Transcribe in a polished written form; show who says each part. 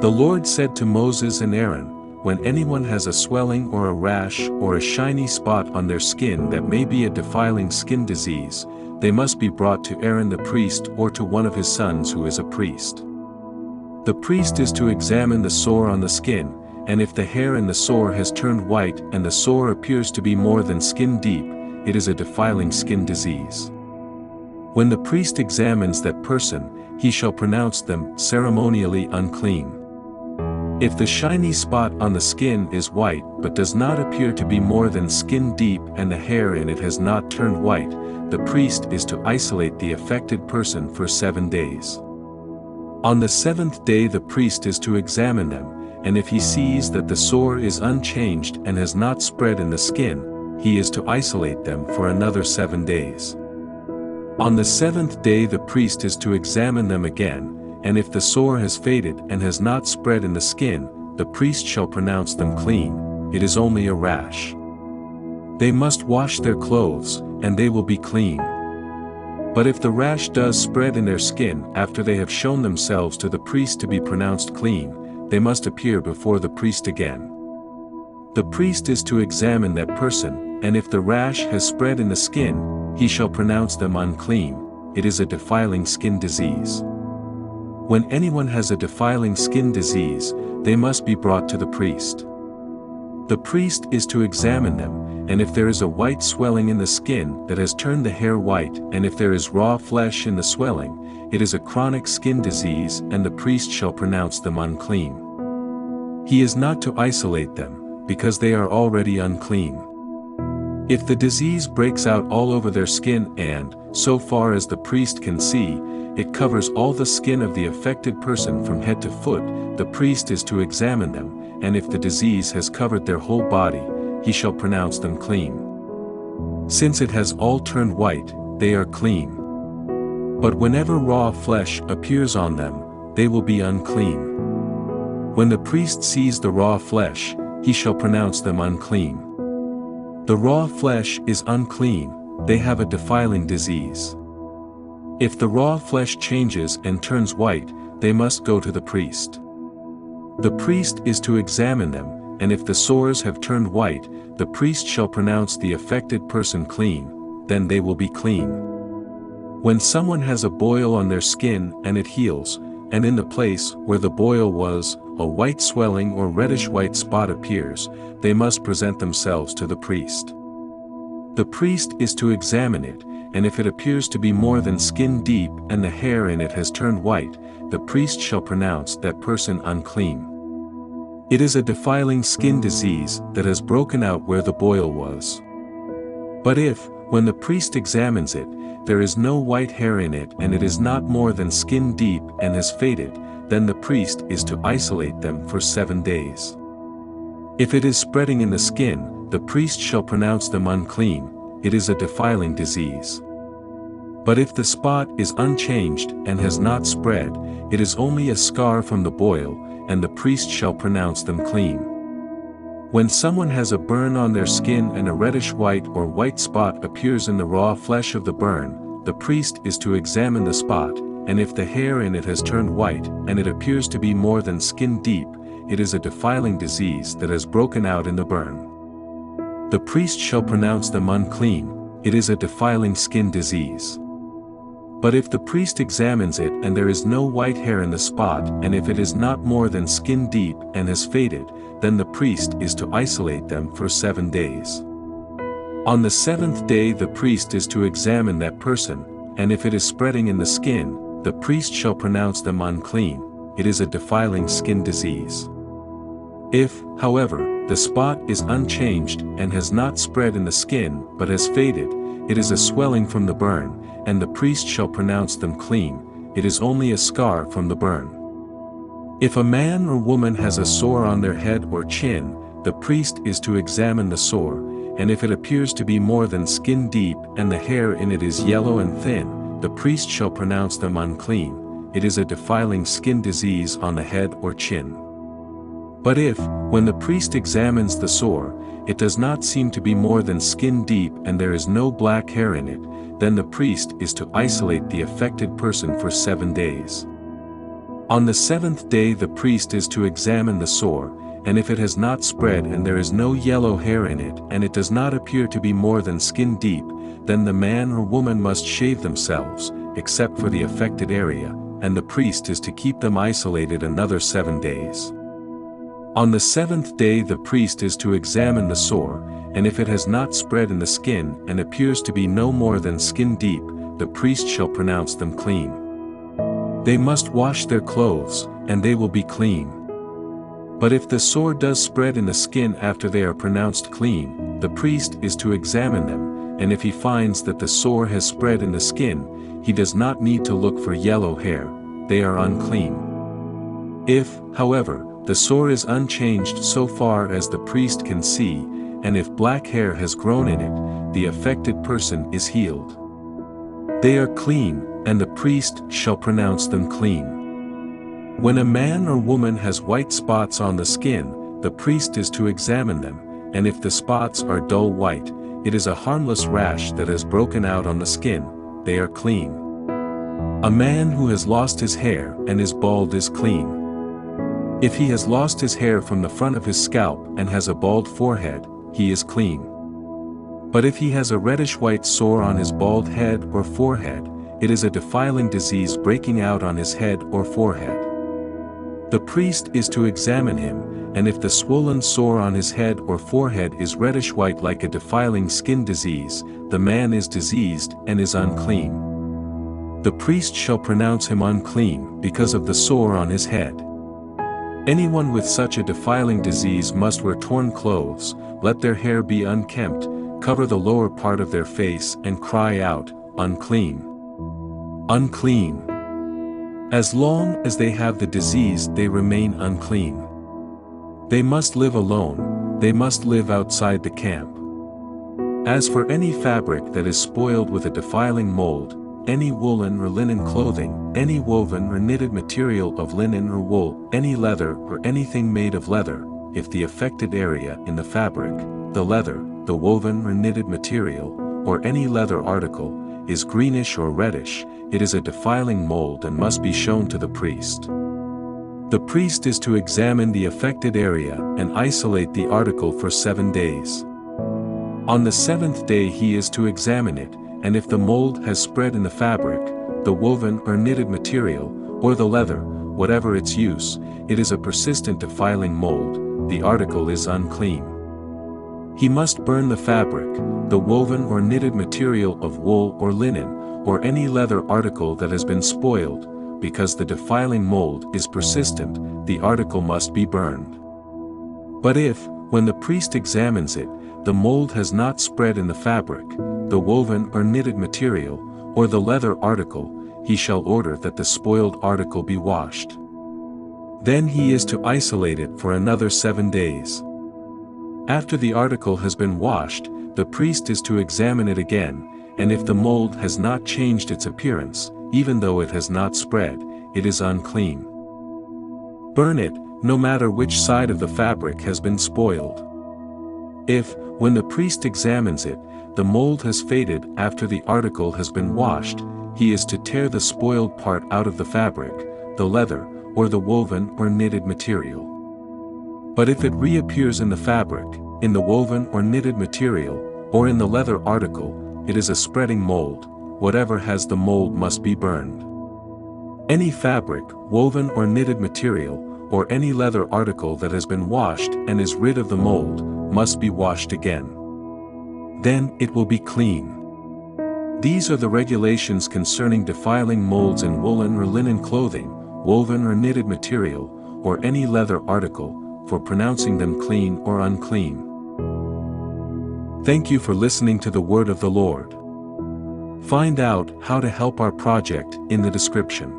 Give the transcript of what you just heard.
Speaker 1: The Lord said to Moses and Aaron, "When anyone has a swelling or a rash or a shiny spot on their skin that may be a defiling skin disease, they must be brought to Aaron the priest or to one of his sons who is a priest. The priest is to examine the sore on the skin, and if the hair in the sore has turned white and the sore appears to be more than skin deep, it is a defiling skin disease. When the priest examines that person, he shall pronounce them ceremonially unclean. If the shiny spot on the skin is white but does not appear to be more than skin deep and the hair in it has not turned white, the priest is to isolate the affected person for 7 days. On the 7th day the priest is to examine them, and if he sees that the sore is unchanged and has not spread in the skin, he is to isolate them for another 7 days. On the 7th day the priest is to examine them again, and if the sore has faded and has not spread in the skin, the priest shall pronounce them clean. It is only a rash. They must wash their clothes, and they will be clean. But if the rash does spread in their skin after they have shown themselves to the priest to be pronounced clean, they must appear before the priest again. The priest is to examine that person, and if the rash has spread in the skin, he shall pronounce them unclean. It is a defiling skin disease. When anyone has a defiling skin disease, they must be brought to the priest. The priest is to examine them, and if there is a white swelling in the skin that has turned the hair white, and if there is raw flesh in the swelling, it is a chronic skin disease, and the priest shall pronounce them unclean. He is not to isolate them, because they are already unclean. If the disease breaks out all over their skin and, so far as the priest can see, it covers all the skin of the affected person from head to foot, the priest is to examine them, and if the disease has covered their whole body, he shall pronounce them clean. Since it has all turned white, they are clean. But whenever raw flesh appears on them, they will be unclean. When the priest sees the raw flesh, he shall pronounce them unclean. The raw flesh is unclean, they have a defiling disease. If the raw flesh changes and turns white, they must go to the priest. The priest is to examine them, and if the sores have turned white, the priest shall pronounce the affected person clean, then they will be clean. When someone has a boil on their skin and it heals, and in the place where the boil was, a white swelling or reddish-white spot appears, they must present themselves to the priest. The priest is to examine it, and if it appears to be more than skin deep and the hair in it has turned white, the priest shall pronounce that person unclean. It is a defiling skin disease that has broken out where the boil was. But if, when the priest examines it, there is no white hair in it and it is not more than skin deep and has faded, then the priest is to isolate them for 7 days. If it is spreading in the skin, the priest shall pronounce them unclean. It is a defiling disease. But if the spot is unchanged and has not spread, it is only a scar from the boil, and the priest shall pronounce them clean. When someone has a burn on their skin and a reddish-white or white spot appears in the raw flesh of the burn, the priest is to examine the spot, and if the hair in it has turned white and it appears to be more than skin deep, it is a defiling disease that has broken out in the burn. The priest shall pronounce them unclean. It is a defiling skin disease. But if the priest examines it and there is no white hair in the spot and if it is not more than skin deep and has faded, then the priest is to isolate them for 7 days. On the 7th day the priest is to examine that person, and if it is spreading in the skin, the priest shall pronounce them unclean. It is a defiling skin disease. If, however, the spot is unchanged and has not spread in the skin but has faded, it is a swelling from the burn, and the priest shall pronounce them clean. It is only a scar from the burn. If a man or woman has a sore on their head or chin, the priest is to examine the sore, and if it appears to be more than skin deep and the hair in it is yellow and thin, the priest shall pronounce them unclean. It is a defiling skin disease on the head or chin. But if, when the priest examines the sore, it does not seem to be more than skin deep and there is no black hair in it, then the priest is to isolate the affected person for 7 days. On the seventh day the priest is to examine the sore, and if it has not spread and there is no yellow hair in it and it does not appear to be more than skin deep, then the man or woman must shave themselves, except for the affected area, and the priest is to keep them isolated another 7 days. On the seventh day the priest is to examine the sore, and if it has not spread in the skin and appears to be no more than skin deep, the priest shall pronounce them clean. They must wash their clothes, and they will be clean. But if the sore does spread in the skin after they are pronounced clean, the priest is to examine them, and if he finds that the sore has spread in the skin, he does not need to look for yellow hair, they are unclean. If, however, the sore is unchanged so far as the priest can see, and if black hair has grown in it, the affected person is healed. They are clean, and the priest shall pronounce them clean. When a man or woman has white spots on the skin, the priest is to examine them, and if the spots are dull white, it is a harmless rash that has broken out on the skin, they are clean. A man who has lost his hair and is bald is clean. If he has lost his hair from the front of his scalp and has a bald forehead, he is clean. But if he has a reddish-white sore on his bald head or forehead, it is a defiling disease breaking out on his head or forehead. The priest is to examine him, and if the swollen sore on his head or forehead is reddish-white like a defiling skin disease, the man is diseased and is unclean. The priest shall pronounce him unclean because of the sore on his head. Anyone with such a defiling disease must wear torn clothes, let their hair be unkempt, cover the lower part of their face and cry out, "Unclean! Unclean!" As long as they have the disease they remain unclean. They must live alone, they must live outside the camp. As for any fabric that is spoiled with a defiling mold, any woolen or linen clothing, any woven or knitted material of linen or wool, any leather or anything made of leather, if the affected area in the fabric, the leather, the woven or knitted material, or any leather article, is greenish or reddish, it is a defiling mold and must be shown to the priest. The priest is to examine the affected area and isolate the article for 7 days. On the seventh day he is to examine it, and if the mold has spread in the fabric, the woven or knitted material, or the leather, whatever its use, it is a persistent defiling mold, the article is unclean. He must burn the fabric, the woven or knitted material of wool or linen, or any leather article that has been spoiled, because the defiling mold is persistent, the article must be burned. But if, when the priest examines it, the mold has not spread in the fabric, the woven or knitted material, or the leather article, he shall order that the spoiled article be washed. Then he is to isolate it for another 7 days. After the article has been washed, the priest is to examine it again, and if the mold has not changed its appearance, even though it has not spread, it is unclean. Burn it, no matter which side of the fabric has been spoiled. If, when the priest examines it, the mold has faded after the article has been washed, he is to tear the spoiled part out of the fabric, the leather, or the woven or knitted material. But if it reappears in the fabric, in the woven or knitted material, or in the leather article, it is a spreading mold, whatever has the mold must be burned. Any fabric, woven or knitted material, or any leather article that has been washed and is rid of the mold, must be washed again. Then it will be clean. These are the regulations concerning defiling molds in woolen or linen clothing, woven or knitted material, or any leather article, for pronouncing them clean or unclean. Thank you for listening to the word of the Lord. Find out how to help our project in the description.